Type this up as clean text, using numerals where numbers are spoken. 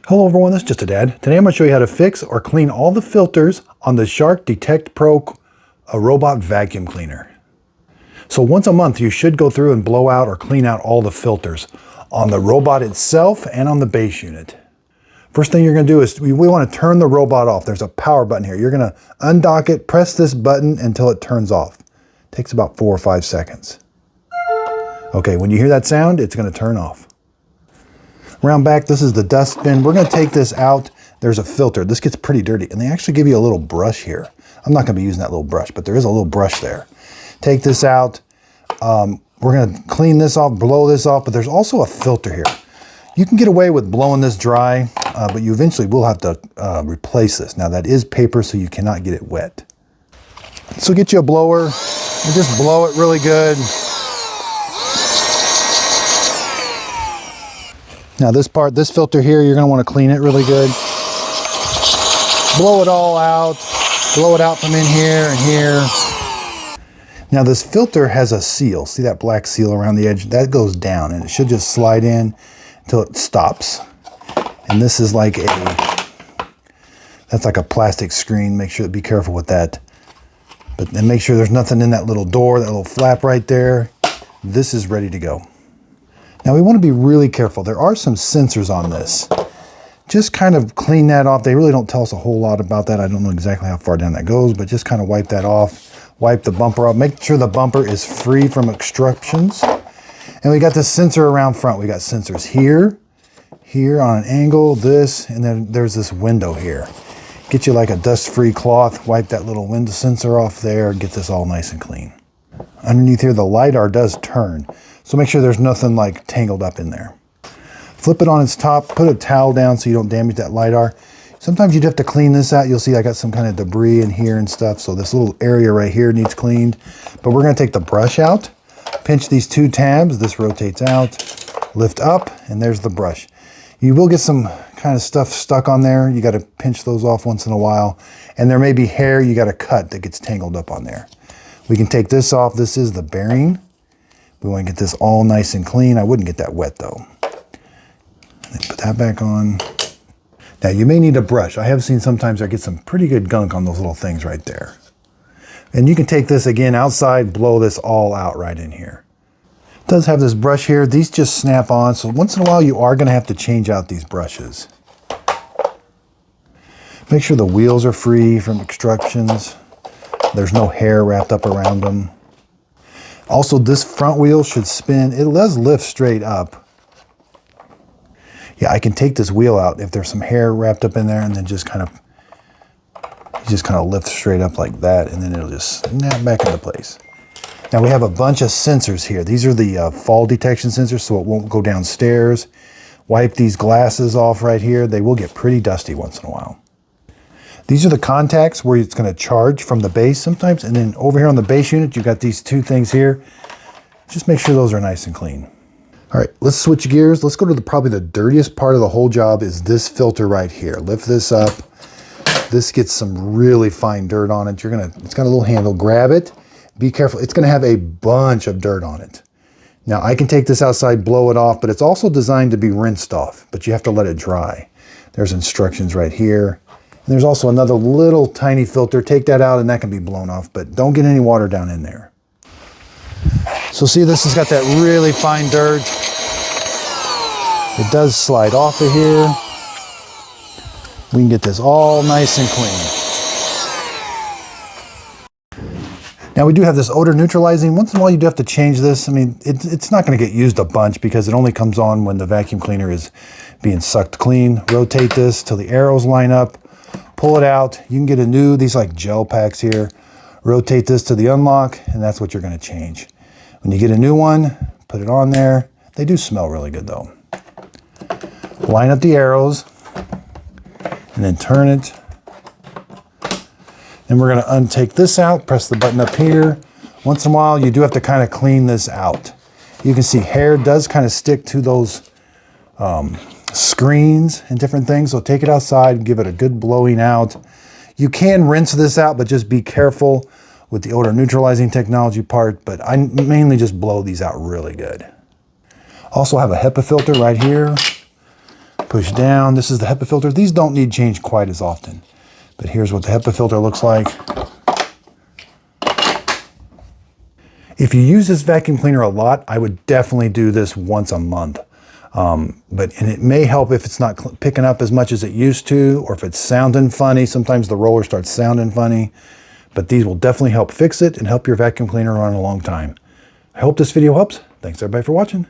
Hello everyone, this is Just a Dad. Today I'm going to show you how to fix or clean all the filters on the Shark Detect Pro robot vacuum cleaner. So once a month you should go through and blow out or clean out all the filters on the robot itself and on the base unit. First thing you're going to do is we want to turn the robot off. There's a power button here. You're going to undock it, press this button until it turns off. It takes about 4 or 5 seconds. Okay, when you hear that sound, it's going to turn off. Around back, this is the dust bin. We're going to take this out. There's a filter. This gets pretty dirty, and they actually give you a little brush here. I'm not going to be using that little brush, but there is a little brush there. Take this out. We're going to clean this off, blow this off, but there's also a filter here. You can get away with blowing this dry, but you eventually will have to replace this. Now, that is paper, so you cannot get it wet. So get you a blower and just blow it really good. Now this filter here, you're going to want to clean it really good. Blow it all out. Blow it out from in here and here. Now this filter has a seal. See that black seal around the edge? That goes down and it should just slide in until it stops. And this is like that's like a plastic screen. Make sure to be careful with that. But then make sure there's nothing in that little door, that little flap right there. This is ready to go. Now we want to be really careful. There are some sensors on this. Just kind of clean that off. They really don't tell us a whole lot about that. I don't know exactly how far down that goes, but just kind of wipe that off. Wipe the bumper off. Make sure the bumper is free from obstructions. And we got this sensor around front. We got sensors here, here on an angle, this, and then there's this window here. Get you like a dust-free cloth. Wipe that little window sensor off there. Get this all nice and clean. Underneath here, the LiDAR does turn. So make sure there's nothing like tangled up in there. Flip it on its top, put a towel down so you don't damage that LiDAR. Sometimes you'd have to clean this out. You'll see I got some kind of debris in here and stuff. So this little area right here needs cleaned. But we're gonna take the brush out, pinch these 2 tabs, this rotates out, lift up, and there's the brush. You will get some kind of stuff stuck on there. You gotta pinch those off once in a while. And there may be hair you gotta cut that gets tangled up on there. We can take this off. This is the bearing. We want to get this all nice and clean. I wouldn't get that wet though. Put that back on. Now you may need a brush. I have seen sometimes I get some pretty good gunk on those little things right there. And you can take this again outside, blow this all out right in here. It does have this brush here. These just snap on. So once in a while you are going to have to change out these brushes. Make sure the wheels are free from obstructions. There's no hair wrapped up around them. Also, this front wheel should spin. It does lift straight up. Yeah, I can take this wheel out if there's some hair wrapped up in there and then just kind of lift straight up like that, and then it'll just snap back into place. Now we have a bunch of sensors here. These are the fall detection sensors, so it won't go downstairs. Wipe these glasses off right here. They will get pretty dusty once in a while. These are the contacts where it's going to charge from the base sometimes. And then over here on the base unit, you've got these 2 things here. Just make sure those are nice and clean. All right, let's switch gears. Let's go to probably the dirtiest part of the whole job is this filter right here. Lift this up. This gets some really fine dirt on it. It's got a little handle. Grab it. Be careful. It's going to have a bunch of dirt on it. Now I can take this outside, blow it off, but it's also designed to be rinsed off, but you have to let it dry. There's instructions right here. And there's also another little tiny filter. Take that out and that can be blown off, but don't get any water down in there. So see, this has got that really fine dirt. It does slide off of here. We can get this all nice and clean. Now we do have this odor neutralizing. Once in a while you do have to change this. I mean, it's not going to get used a bunch because it only comes on when the vacuum cleaner is being sucked clean. Rotate this till the arrows line up. Pull it out. You can get a new, these like gel packs here. Rotate this to the unlock, and that's what you're going to change. When you get a new one, put it on there. They do smell really good though. Line up the arrows, and then turn it. Then we're going to untake this out, press the button up here. Once in a while, you do have to kind of clean this out. You can see hair does kind of stick to those screens and different things. So take it outside, give it a good blowing out. You can rinse this out, but just be careful with the odor neutralizing technology part. But I mainly just blow these out really good. Also have a HEPA filter right here. push down. This is the HEPA filter. These don't need change quite as often, but here's what the HEPA filter looks like. If you use this vacuum cleaner a lot, I would definitely do this once a month. And it may help if it's not picking up as much as it used to, or if it's sounding funny. Sometimes the roller starts sounding funny, but these will definitely help fix it and help your vacuum cleaner run a long time. I hope this video helps. Thanks everybody for watching.